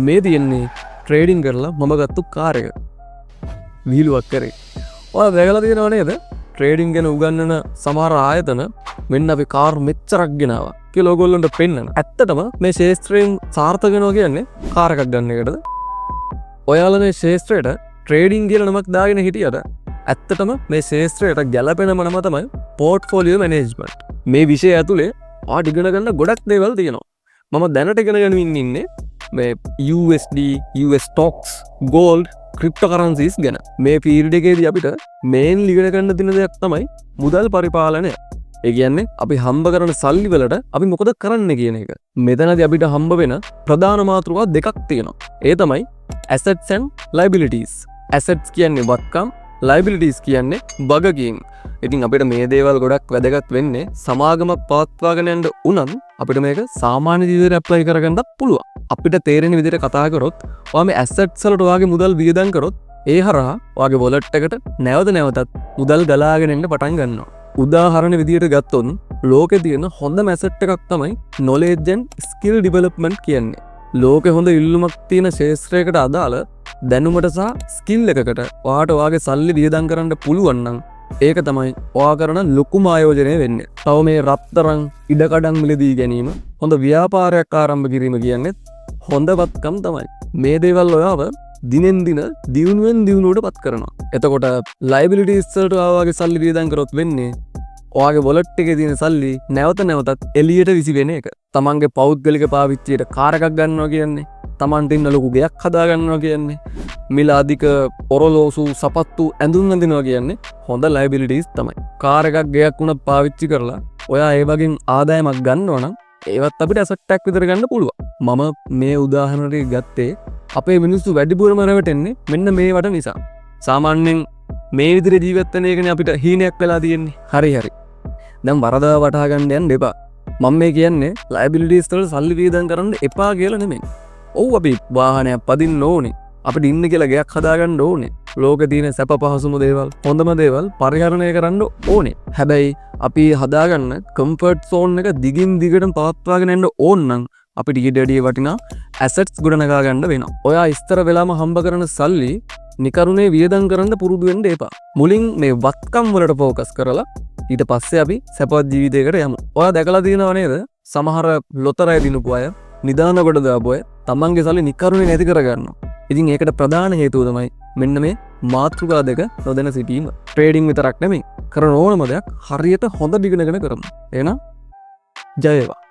මේ තියෙන්නේ ට්‍රේඩින් කරලා මම ගත්තු කාර් එක. වීලුවක් කරේ. ඔයා දැකලා තියෙනව නේද? ට්‍රේඩින් ගැන උගන්වන සමහර ආයතන මෙන්න අපි කාර් මෙච්චරක් ගෙනාවා කියලා ඕගොල්ලන්ට පෙන්නන. ඇත්තටම මේ ශාස්ත්‍රයෙන් සාර්ථක වෙනවා කියන්නේ කාර් එකක් ගන්න එකටද? ඔයාලා මේ ශාස්ත්‍රයට ට්‍රේඩින් කියලා නමක් දාගෙන හිටියට ඇත්තටම මේ ශාස්ත්‍රයට ගැළපෙන නම තමයි පෝර්ට්ෆෝලියෝ මැනේජ්මන්ට්. මේ විෂය ඇතුලේ ඔයාට ඉගෙන ගන්න ගොඩක් දේවල් තියෙනවා. මම දැනට ඉගෙන ගනිමින් ඉන්නේ මේ USD, US stocks, gold, cryptocurrencies ගැන. මේ ෆීල්ඩ් එකේදී අපිට මේන්ලි ඉගෙන ගන්න දින දෙයක් තමයි මුදල් පරිපාලනය. ඒ කියන්නේ අපි හම්බ කරන සල්ලි වලට අපි මොකද කරන්න කියන එක. මෙතනදී අපිට හම්බ වෙන ප්‍රධාන මාතෘකා දෙකක් තියෙනවා. ඒ තමයි assets and liabilities. assets කියන්නේ වත්කම්, liabilities කියන්නේ වගකීම්. ඉතින් අපිට මේ දේවල් ගොඩක් වැදගත් වෙන්නේ සමාගමක් පවත්වාගෙන යන්න උනත් අපිට මේක සාමාන්‍ය ජීවිතේට ඇප්ලයි කරගන්නත් පුළුවන්. අපිට තේරෙන විදිහට කතා කරොත් ඔයා මේ assets වලට ඔයාගේ මුදල් වියදම් කරොත් ඒ හරහා ඔයාගේ wallet එකට නැවත නැවතත් මුදල් ගලාගෙන එන්න පටන් ගන්නවා. උදාහරණ විදිහට ගත්තොත් ලෝකේ තියෙන හොඳම asset එකක් තමයි knowledge and skill development කියන්නේ. ලෝකේ හොඳ ඉල්ලුමක් තියෙන ශාස්ත්‍රයකට අදාළ දැනුමට සහ ස්කිල් එකකට ඔයාට ඔයාගේ සල්ලි වියදම් කරන්න පුළුවන් නම් ඒක තමයි ඔයා කරන ලොකුම ආයෝජනය වෙන්නේ. තව මේ රත්තරන් ඉඩකඩම් මිලදී ගැනීම, හොඳ ව්‍යාපාරයක් ආරම්භ කිරීම කියන්නේ හොඳ වත්කම් තමයි. මේ දේවල් ඔයාව දිනෙන් දින දියුණුවෙන් දියුණුවට පත් කරනවා. එතකොට liabilities වලට ඔයාගේ සල්ලි වියදම් කරොත් වෙන්නේ ඔයාගේ wallet එකේ තියෙන සල්ලි නැවත නැවතත් එළියට විසි වෙන එක. තමන්ගේ පෞද්ගලික පාවිච්චියට කාර් එකක් ගන්නවා කියන්නේ, තමන්ට ඉන්න ලොකු ගෙයක් හදා ගන්නවා කියන්නේ, මිල අධික ඔරලෝසු සපත්තු ඇඳුම් අඳිනවා කියන්නේ හොඳ liabilities තමයි. කාර් එකක් ගෙයක් වුණත් පාවිච්චි කරලා ඔයා ඒ වගේ ආදායමක් ගන්නවා නම් ඒවත් අපිට asset එකක් විතර ගන්න පුළුවන්. මම මේ උදාහරණයක් ගත්තේ අපේ මිනිස්සු වැඩිපුරම රැවටෙන්නේ මෙන්න මේවට නිසා. සාමාන්‍යයෙන් මේ විදිහට ජීවත් වෙන එකනේ අපිට හීනයක් වෙලා තියෙන්නේ. හරි. දැන් වරදව වටහා ගන්න යන්න එපා. මම මේ කියන්නේ liabilities වල සල්ලි වියදම් කරන්න එපා කියලා නෙමෙයි. ඔව් අපි වාහනයක් පදින්න ඕනේ. අපිට ඉන්න කියලා ගයක් හදාගන්න ඕනේ. ලෝකේ තියෙන සැප පහසුම දේවල්, හොඳම දේවල් පරිහරණය කරන්න ඕනේ. හැබැයි අපි හදාගන්න කම්ෆර්ට් සෝන් එක දිගින් දිගටම පවත්වාගෙන යන්න ඕන නම් අපිට ඊට වැඩිය වටිනා assets ගොඩනගා ගන්න වෙනවා. ඔයා ඉස්තර වෙලාම හම්බ කරන සල්ලි නිකරුණේ වියදම් කරන්න පුරුදු වෙන්න එපා. මුලින් මේ වත්කම් වලට ફોකස් කරලා ඊට පස්සේ අපි සැපවත් ජීවිතයකට යමු. ඔයා දැකලා තියෙනව නේද? සමහර ලොතරැයි දිනපු අය, නිදාන කොට දාපු අය තමන්ගේ සල්ලි නිකරුණේ නැති කරගන්නවා. ඉතින් ඒකට ප්‍රධාන හේතුව තමයි මෙන්න මේ මාතෘකා දෙක නොදැන සිටීම. ට්‍රේඩින් විතරක් නෙමෙයි, කරන ඕනම දෙයක් හරියට හොඳ ඉගෙනගෙන කරමු. එහෙනම් ජය වේවා.